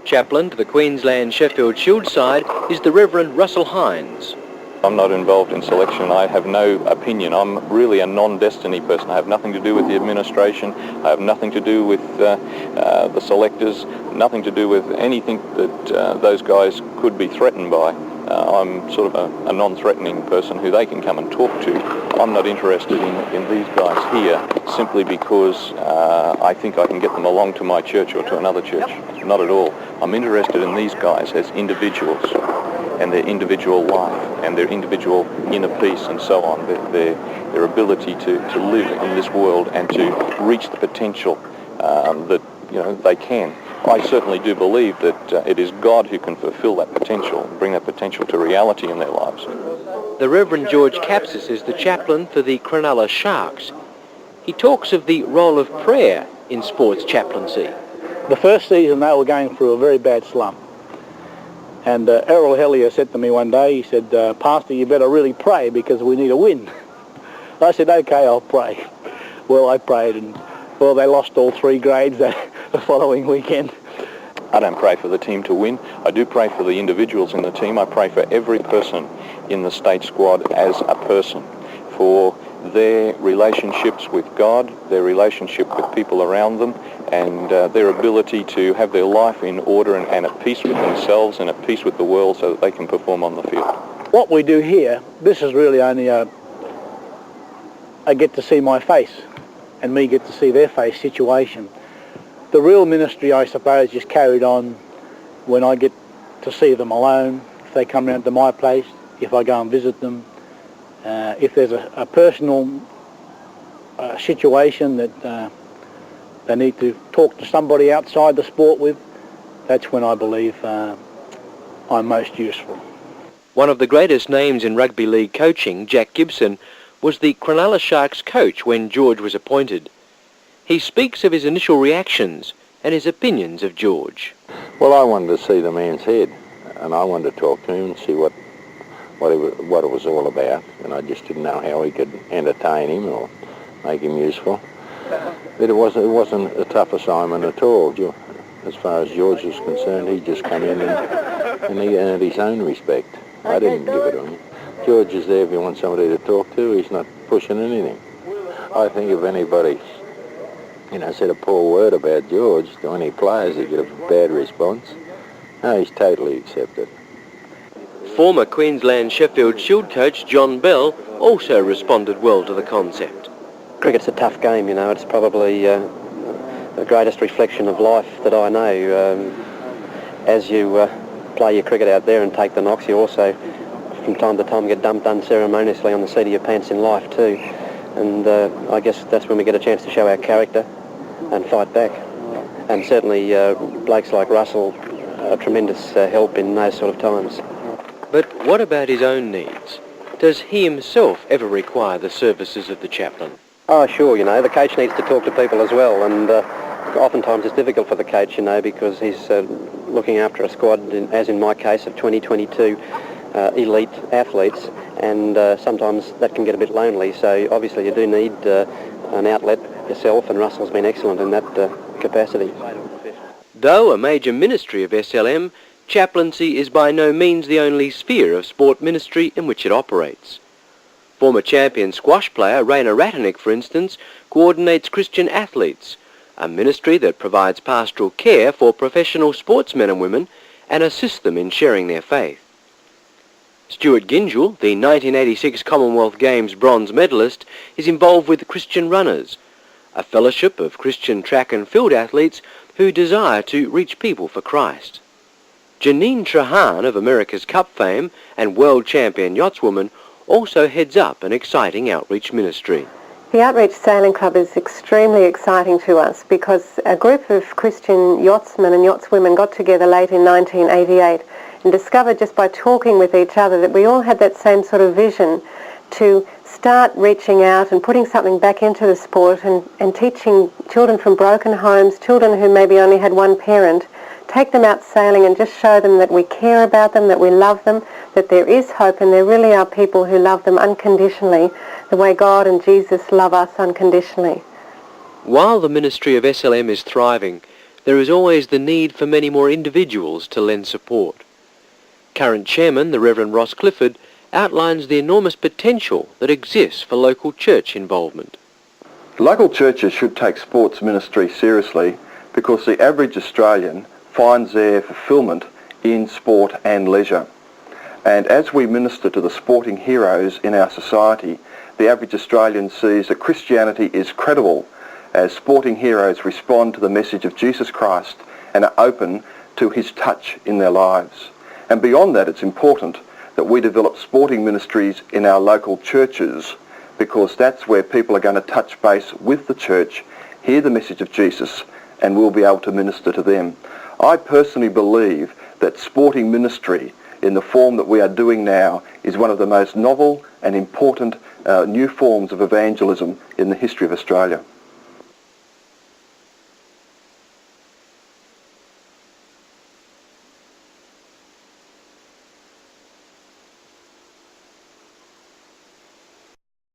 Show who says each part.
Speaker 1: Chaplain to the Queensland Sheffield Shield side is the Reverend Russell Hines.
Speaker 2: I'm not involved in selection. I have no opinion. I'm really a non-destiny person. I have nothing to do with the administration. I have nothing to do with the selectors, nothing to do with anything that those guys could be threatened by. I'm sort of a non-threatening person who they can come and talk to. I'm not interested in these guys here simply because I think I can get them along to my church or to another church. Not at all. I'm interested in these guys as individuals and their individual life and their individual inner peace and so on, their ability to live in this world and to reach the potential that they can. I certainly do believe that it is God who can fulfill that potential, bring that potential to reality in their lives.
Speaker 1: The Reverend George Capsis is the chaplain for the Cronulla Sharks. He talks of the role of prayer in sports chaplaincy.
Speaker 3: The first season they were going through a very bad slump. And Errol Hellier said to me one day, he said, "Pastor, you better really pray because we need a win." I said, "Okay, I'll pray." Well, I prayed and, well, they lost all 3 grades the following weekend.
Speaker 2: I don't pray for the team to win. I do pray for the individuals in the team. I pray for every person in the state squad as a person, for their relationships with God, their relationship with people around them, and their ability to have their life in order and at peace with themselves and at peace with the world so that they can perform on the field.
Speaker 3: What we do here, this is really only I get to see my face and me get to see their face situation. The real ministry, I suppose, is carried on when I get to see them alone, if they come round to my place, if I go and visit them. If there's a personal situation that they need to talk to somebody outside the sport with, that's when I believe I'm most useful.
Speaker 1: One of the greatest names in rugby league coaching, Jack Gibson, was the Cronulla Sharks coach when George was appointed. He speaks of his initial reactions and his opinions of George.
Speaker 4: Well, I wanted to see the man's head, and I wanted to talk to him and see what it was all about, and I just didn't know how he could entertain him or make him useful. But it wasn't a tough assignment at all. As far as George was concerned, he just come in and he earned his own respect. I didn't give it to him. George is there if you want somebody to talk to. He's not pushing anything. I think if anybody said a poor word about George to any players, he'd get a bad response. No, he's totally accepted.
Speaker 1: Former Queensland Sheffield Shield coach John Bell also responded well to the concept.
Speaker 5: Cricket's a tough game, It's probably the greatest reflection of life that I know. As you play your cricket out there and take the knocks, you also, from time to time, get dumped unceremoniously on the seat of your pants in life too. And I guess that's when we get a chance to show our character and fight back. And certainly blokes like Russell are tremendous help in those sort of times.
Speaker 1: But what about his own needs? Does he himself ever require the services of the chaplain?
Speaker 5: Oh, sure, the coach needs to talk to people as well, and oftentimes it's difficult for the coach, because he's looking after a squad, as in my case, of 2022 elite athletes, and sometimes that can get a bit lonely, so obviously you do need an outlet yourself, and Russell's been excellent in that capacity.
Speaker 1: Though a major ministry of SLM, chaplaincy is by no means the only sphere of sport ministry in which it operates. Former champion squash player Raina Ratanick, for instance, coordinates Christian athletes, a ministry that provides pastoral care for professional sportsmen and women and assists them in sharing their faith. Stuart Gingell, the 1986 Commonwealth Games bronze medalist, is involved with Christian Runners, a fellowship of Christian track and field athletes who desire to reach people for Christ. Janine Trahan of America's Cup fame and world champion yachtswoman also heads up an exciting outreach ministry.
Speaker 6: The Outreach Sailing Club is extremely exciting to us because a group of Christian yachtsmen and yachtswomen got together late in 1988 and discovered just by talking with each other that we all had that same sort of vision to start reaching out and putting something back into the sport and teaching children from broken homes, children who maybe only had one parent, take them out sailing and just show them that we care about them, that we love them, that there is hope, and there really are people who love them unconditionally, the way God and Jesus love us unconditionally.
Speaker 1: While the ministry of SLM is thriving, there is always the need for many more individuals to lend support. Current Chairman, the Reverend Ross Clifford, outlines the enormous potential that exists for local church involvement.
Speaker 7: Local churches should take sports ministry seriously because the average Australian finds their fulfilment in sport and leisure. And as we minister to the sporting heroes in our society, the average Australian sees that Christianity is credible as sporting heroes respond to the message of Jesus Christ and are open to his touch in their lives. And beyond that, it's important that we develop sporting ministries in our local churches, because that's where people are going to touch base with the church, hear the message of Jesus, and we'll be able to minister to them. I personally believe that sporting ministry in the form that we are doing now is one of the most novel and important new forms of evangelism in the history of Australia.